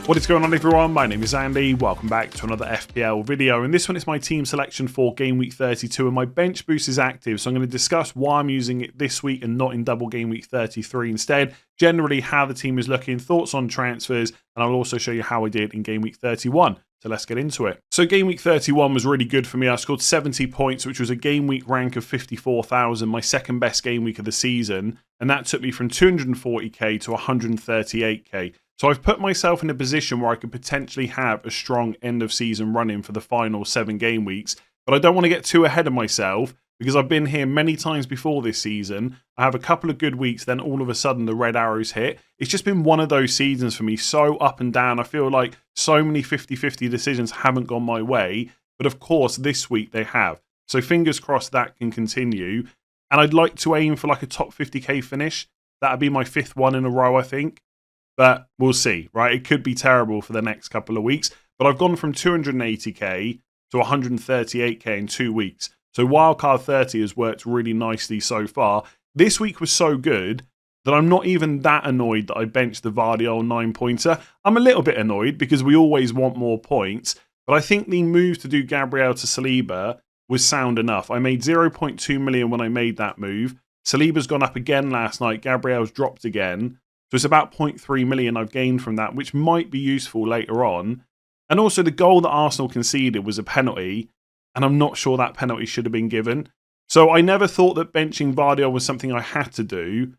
What is going on, everyone? My name is Andy. Welcome back to another FPL video. And this one is my team selection for Game Week 32, and my bench boost is active. So I'm going to discuss why I'm using it this week and not in double Game Week 33 instead. Generally, how the team is looking, thoughts on transfers, and I'll also show you how I did in Game Week 31. So let's get into it. So Game Week 31 was really good for me. I scored 70 points, which was a game week rank of 54,000, my second best game week of the season. And that took me from 240k to 138k. So I've put myself in a position where I could potentially have a strong end of season run-in for the final 7 game weeks. But I don't want to get too ahead of myself because I've been here many times before this season. I have a couple of good weeks, then all of a sudden the red arrows hit. It's just been one of those seasons for me, so up and down. I feel like so many 50-50 decisions haven't gone my way. But of course, this week they have. So fingers crossed that can continue. And I'd like to aim for like a top 50k finish. That'd be my 5th one in a row, I think. But we'll see, right? It could be terrible for the next couple of weeks. But I've gone from 280k to 138k in 2 weeks. So Wildcard 30 has worked really nicely so far. This week was so good that I'm not even that annoyed that I benched the Vardiol 9-pointer. I'm a little bit annoyed because we always want more points. But I think the move to do Gabriel to Saliba was sound enough. I made 0.2 million when I made that move. Saliba's gone up again last night. Gabriel's dropped again. So it's about 0.3 million I've gained from that, which might be useful later on. And also the goal that Arsenal conceded was a penalty, and I'm not sure that penalty should have been given. So I never thought that benching Vardiol was something I had to do,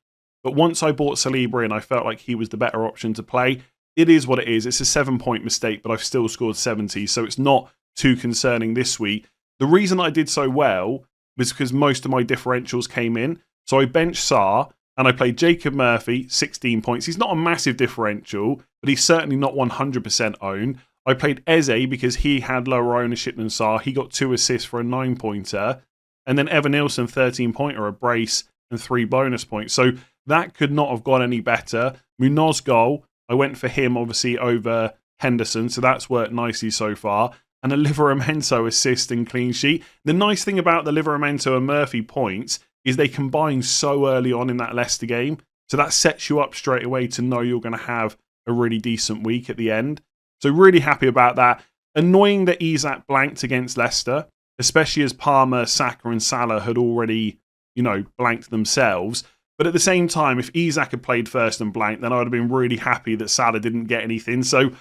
but once I bought Saliba in, I felt like he was the better option to play. It is what it is. It's a 7-point mistake, but I've still scored 70, so it's not too concerning this week. The reason I did so well was because most of my differentials came in. So I benched Sarr, and I played Jacob Murphy, 16 points. He's not a massive differential, but he's certainly not 100% owned. I played Eze because he had lower ownership than Sarr. He got 2 assists for a 9-pointer. And then Evan Nilsson, 13-pointer, a brace, and 3 bonus points. So that could not have gone any better. Munoz goal, I went for him, obviously, over Henderson. So that's worked nicely so far. And a Livramento assist and clean sheet. The nice thing about the Livramento and Murphy points is they combine so early on in that Leicester game. So that sets you up straight away to know you're going to have a really decent week at the end. So really happy about that. Annoying that Isak blanked against Leicester, especially as Palmer, Saka and Salah had already, blanked themselves. But at the same time, if Isak had played first and blanked, then I would have been really happy that Salah didn't get anything. So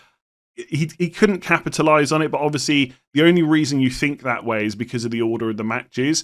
he couldn't capitalise on it. But obviously, the only reason you think that way is because of the order of the matches.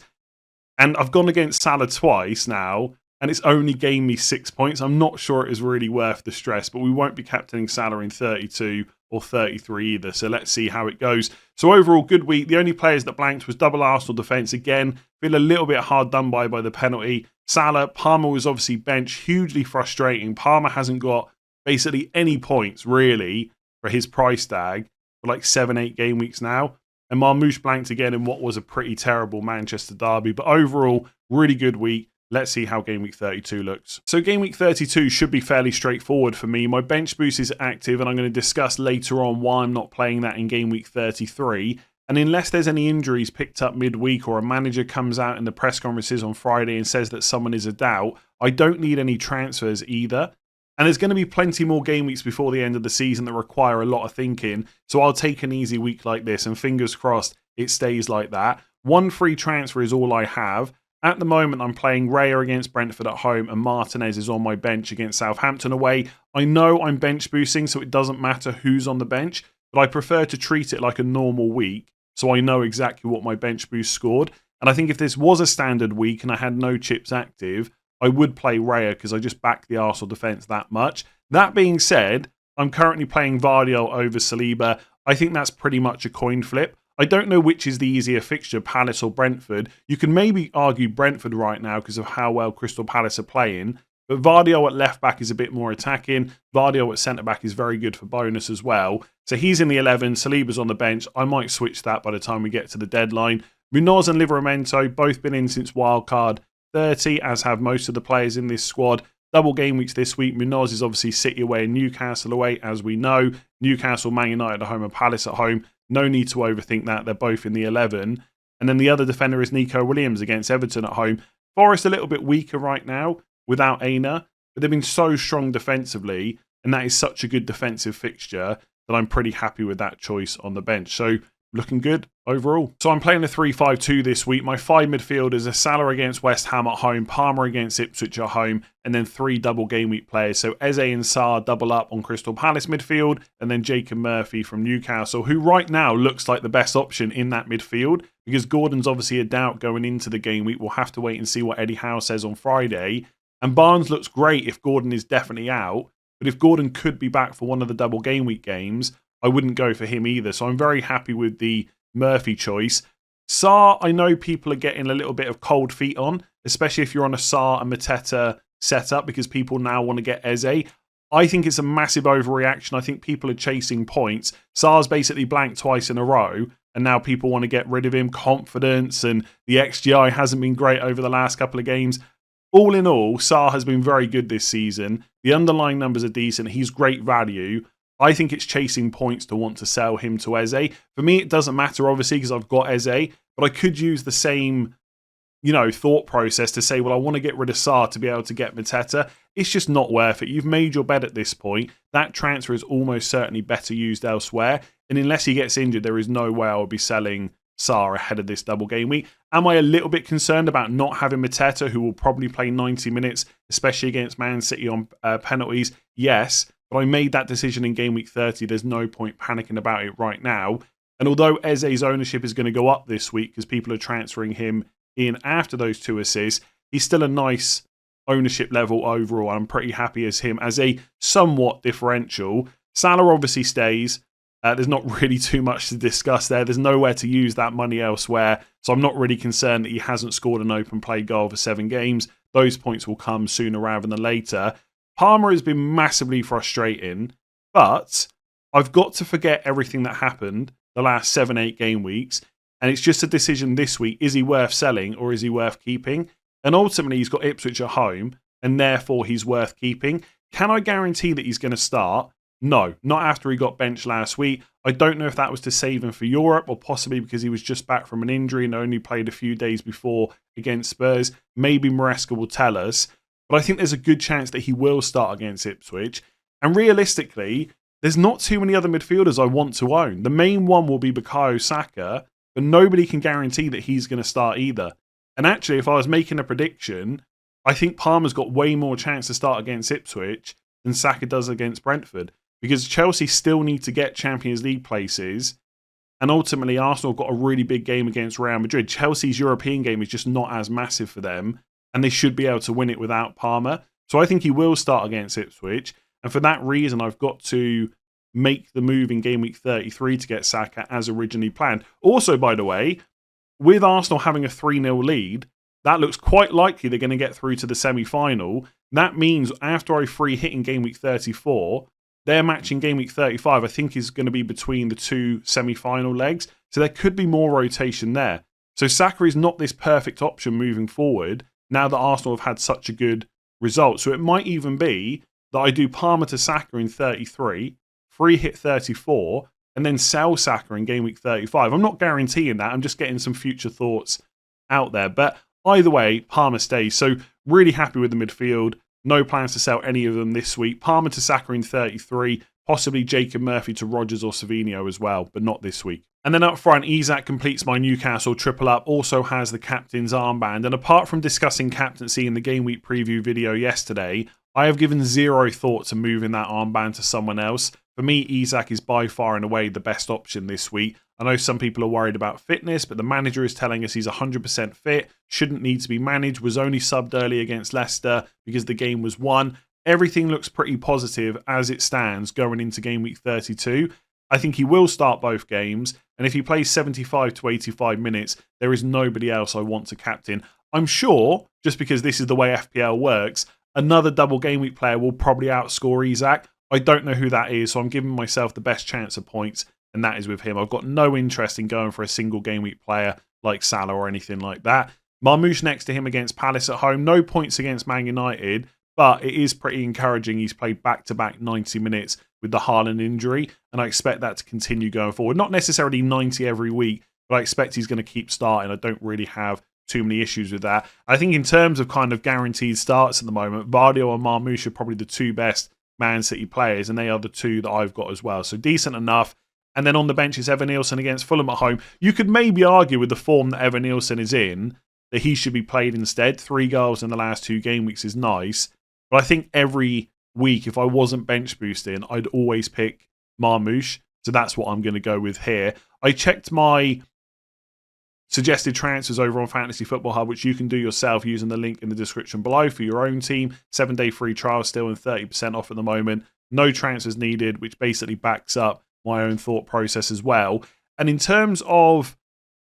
And I've gone against Salah twice now, and it's only gained me 6 points. I'm not sure it is really worth the stress, but we won't be captaining Salah in 32 or 33 either. So let's see how it goes. So overall, good week. The only players that blanked was double Arsenal defence. Again, feel a little bit hard done by the penalty. Salah, Palmer was obviously benched. Hugely frustrating. Palmer hasn't got basically any points, really, for his price tag for like 7-8 game weeks now. And Marmoush blanked again in what was a pretty terrible Manchester derby. But overall, really good week. Let's see how Game Week 32 looks. So Game Week 32 should be fairly straightforward for me. My bench boost is active, and I'm going to discuss later on why I'm not playing that in Game Week 33. And unless there's any injuries picked up midweek or a manager comes out in the press conferences on Friday and says that someone is a doubt, I don't need any transfers either. And there's going to be plenty more game weeks before the end of the season that require a lot of thinking. So I'll take an easy week like this, and fingers crossed it stays like that. 1 free transfer is all I have. At the moment, I'm playing Raya against Brentford at home, and Martinez is on my bench against Southampton away. I know I'm bench boosting, so it doesn't matter who's on the bench, but I prefer to treat it like a normal week, so I know exactly what my bench boost scored. And I think if this was a standard week and I had no chips active, I would play Raya because I just back the Arsenal defence that much. That being said, I'm currently playing Vardiol over Saliba. I think that's pretty much a coin flip. I don't know which is the easier fixture, Palace or Brentford. You can maybe argue Brentford right now because of how well Crystal Palace are playing. But Vardiol at left-back is a bit more attacking. Vardiol at centre-back is very good for bonus as well. So he's in the 11. Saliba's on the bench. I might switch that by the time we get to the deadline. Munoz and Livramento both been in since wildcard 30, as have most of the players in this squad. Double game weeks this week. Munoz is obviously City away and Newcastle away, as we know. Newcastle, Man United at home and Palace at home. No need to overthink that. They're both in the 11. And then the other defender is Nico Williams against Everton at home. Forest a little bit weaker right now without Aina, but they've been so strong defensively. and that is such a good defensive fixture that I'm pretty happy with that choice on the bench. So looking good overall. So I'm playing a 3-5-2 this week. My 5 midfielders are Salah against West Ham at home, Palmer against Ipswich at home, and then 3 double game week players. So Eze and Sarr double up on Crystal Palace midfield, and then Jacob Murphy from Newcastle, who right now looks like the best option in that midfield, because Gordon's obviously a doubt going into the game week. We'll have to wait and see what Eddie Howe says on Friday. And Barnes looks great if Gordon is definitely out, but if Gordon could be back for one of the double game week games, I wouldn't go for him either. So I'm very happy with the Murphy choice. Sarr, I know people are getting a little bit of cold feet on, especially if you're on a Sarr and Mateta setup, because people now want to get Eze. I think it's a massive overreaction. I think people are chasing points. Sarr's basically blanked twice in a row, and now people want to get rid of him. Confidence and the XGI hasn't been great over the last couple of games. All in all, Sarr has been very good this season. The underlying numbers are decent. He's great value. I think it's chasing points to want to sell him to Eze. For me, it doesn't matter, obviously, because I've got Eze, but I could use the same, thought process to say, well, I want to get rid of Sarr to be able to get Mateta. It's just not worth it. You've made your bet at this point. That transfer is almost certainly better used elsewhere. And unless he gets injured, there is no way I will be selling Sarr ahead of this double game week. Am I a little bit concerned about not having Mateta, who will probably play 90 minutes, especially against Man City on penalties? Yes. But I made that decision in game week 30. There's no point panicking about it right now. And although Eze's ownership is going to go up this week because people are transferring him in after those 2 assists, he's still a nice ownership level overall. I'm pretty happy as him as a somewhat differential. Salah obviously stays. There's not really too much to discuss there. There's nowhere to use that money elsewhere. So I'm not really concerned that he hasn't scored an open play goal for 7 games. Those points will come sooner rather than later. Palmer has been massively frustrating, but I've got to forget everything that happened the last 7-8 game weeks, and it's just a decision this week. Is he worth selling or is he worth keeping? And ultimately, he's got Ipswich at home, and therefore he's worth keeping. Can I guarantee that he's going to start? No, not after he got benched last week. I don't know if that was to save him for Europe or possibly because he was just back from an injury and only played a few days before against Spurs. Maybe Maresca will tell us. But I think there's a good chance that he will start against Ipswich. And realistically, there's not too many other midfielders I want to own. The main one will be Bukayo Saka, but nobody can guarantee that he's going to start either. And actually, if I was making a prediction, I think Palmer's got way more chance to start against Ipswich than Saka does against Brentford. Because Chelsea still need to get Champions League places. And ultimately, Arsenal got a really big game against Real Madrid. Chelsea's European game is just not as massive for them. And they should be able to win it without Palmer. So I think he will start against Ipswich. And for that reason, I've got to make the move in game week 33 to get Saka as originally planned. Also, by the way, with Arsenal having a 3-0 lead, that looks quite likely they're going to get through to the semi-final. That means after I free hit in game week 34, their match in game week 35, I think, is going to be between the 2 semi-final legs. So there could be more rotation there. So Saka is not this perfect option moving forward, now that Arsenal have had such a good result. So it might even be that I do Palmer to Saka in 33, free hit 34, and then sell Saka in game week 35. I'm not guaranteeing that. I'm just getting some future thoughts out there. But either way, Palmer stays. So really happy with the midfield. No plans to sell any of them this week. Palmer to Saka in 33, possibly Jacob Murphy to Rodgers or Savinho as well, but not this week. And then up front, Isak completes my Newcastle triple up, also has the captain's armband. And apart from discussing captaincy in the game week preview video yesterday, I have given zero thought to moving that armband to someone else. For me, Isak is by far and away the best option this week. I know some people are worried about fitness, but the manager is telling us he's 100% fit, shouldn't need to be managed, was only subbed early against Leicester because the game was won. Everything looks pretty positive as it stands going into game week 32. I think he will start both games, and if he plays 75 to 85 minutes, there is nobody else I want to captain. I'm sure, just because this is the way FPL works, another double game week player will probably outscore Isak. I don't know who that is, so I'm giving myself the best chance of points, and that is with him. I've got no interest in going for a single game week player like Salah or anything like that. Marmoush next to him against Palace at home. No points against Man United, but it is pretty encouraging. He's played back-to-back 90 minutes with the Haaland injury, and I expect that to continue going forward. Not necessarily 90 every week, but I expect he's going to keep starting. I don't really have too many issues with that. I think in terms of kind of guaranteed starts at the moment, Vardio and Marmoush are probably the 2 best Man City players, and they are the two that I've got as well. So decent enough. And then on the bench is Evan Nielsen against Fulham at home. You could maybe argue with the form that Evan Nielsen is in that he should be played instead. 3 goals in the last 2 game weeks is nice. But I think every week, if I wasn't bench boosting, I'd always pick Marmoush. So that's what I'm going to go with here. I checked my suggested transfers over on Fantasy Football Hub, which you can do yourself using the link in the description below for your own team. 7-day free trial still and 30% off at the moment. No transfers needed, which basically backs up my own thought process as well. And in terms of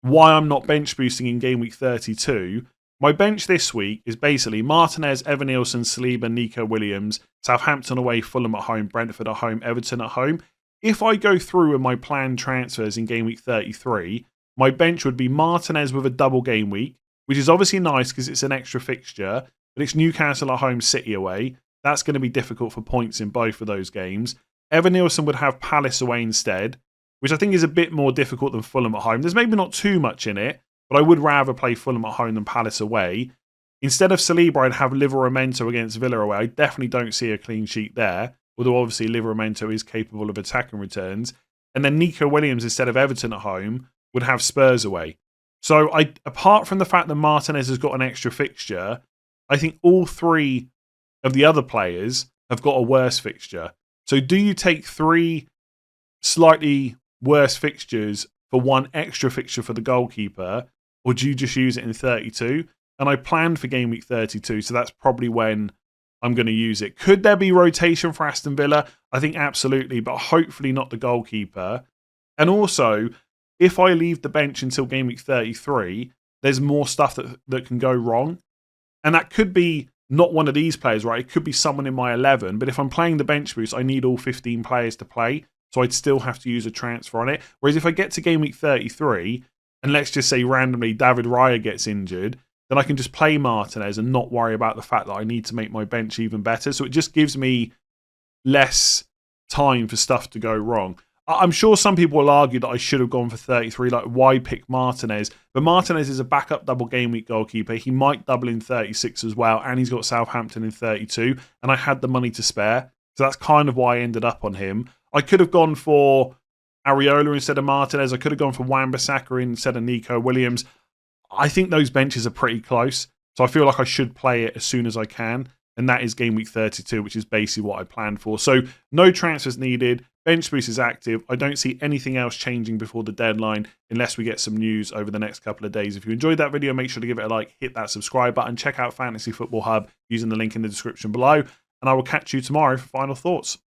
why I'm not bench boosting in game week 32, my bench this week is basically Martinez, Evan Nielsen, Saliba, Nico Williams, Southampton away, Fulham at home, Brentford at home, Everton at home. If I go through with my planned transfers in game week 33, my bench would be Martinez with a double game week, which is obviously nice because it's an extra fixture, but it's Newcastle at home, City away. That's going to be difficult for points in both of those games. Evan Nielsen would have Palace away instead, which I think is a bit more difficult than Fulham at home. There's maybe not too much in it, but I would rather play Fulham at home than Palace away. Instead of Saliba, I'd have Livramento against Villa away. I definitely don't see a clean sheet there, although obviously Livramento is capable of attacking returns. And then Nico Williams instead of Everton at home would have Spurs away. So apart from the fact that Martinez has got an extra fixture, I think all 3 of the other players have got a worse fixture. So do you take 3 slightly worse fixtures for 1 extra fixture for the goalkeeper, or do you just use it in 32? And I planned for game week 32, so that's probably when I'm going to use it. Could there be rotation for Aston Villa? I think absolutely, but hopefully not the goalkeeper. And also, if I leave the bench until game week 33, there's more stuff that can go wrong. And that could be not one of these players, right? It could be someone in my 11, but if I'm playing the bench boost, I need all 15 players to play, so I'd still have to use a transfer on it. Whereas if I get to game week 33, and let's just say randomly David Raya gets injured, then I can just play Martinez and not worry about the fact that I need to make my bench even better. So it just gives me less time for stuff to go wrong. I'm sure some people will argue that I should have gone for 33, like why pick Martinez? But Martinez is a backup double game week goalkeeper. He might double in 36 as well, and he's got Southampton in 32, and I had the money to spare. So that's kind of why I ended up on him. I could have gone for Areola instead of Martinez. I could have gone for Wan-Bissaka instead of Nico Williams. I think those benches are pretty close, so I feel like I should play it as soon as I can. And that is game week 32, which is basically what I planned for. So no transfers needed. Bench boost is active. I don't see anything else changing before the deadline unless we get some news over the next couple of days. If you enjoyed that video, make sure to give it a like, hit that subscribe button, check out Fantasy Football Hub using the link in the description below. And I will catch you tomorrow for final thoughts.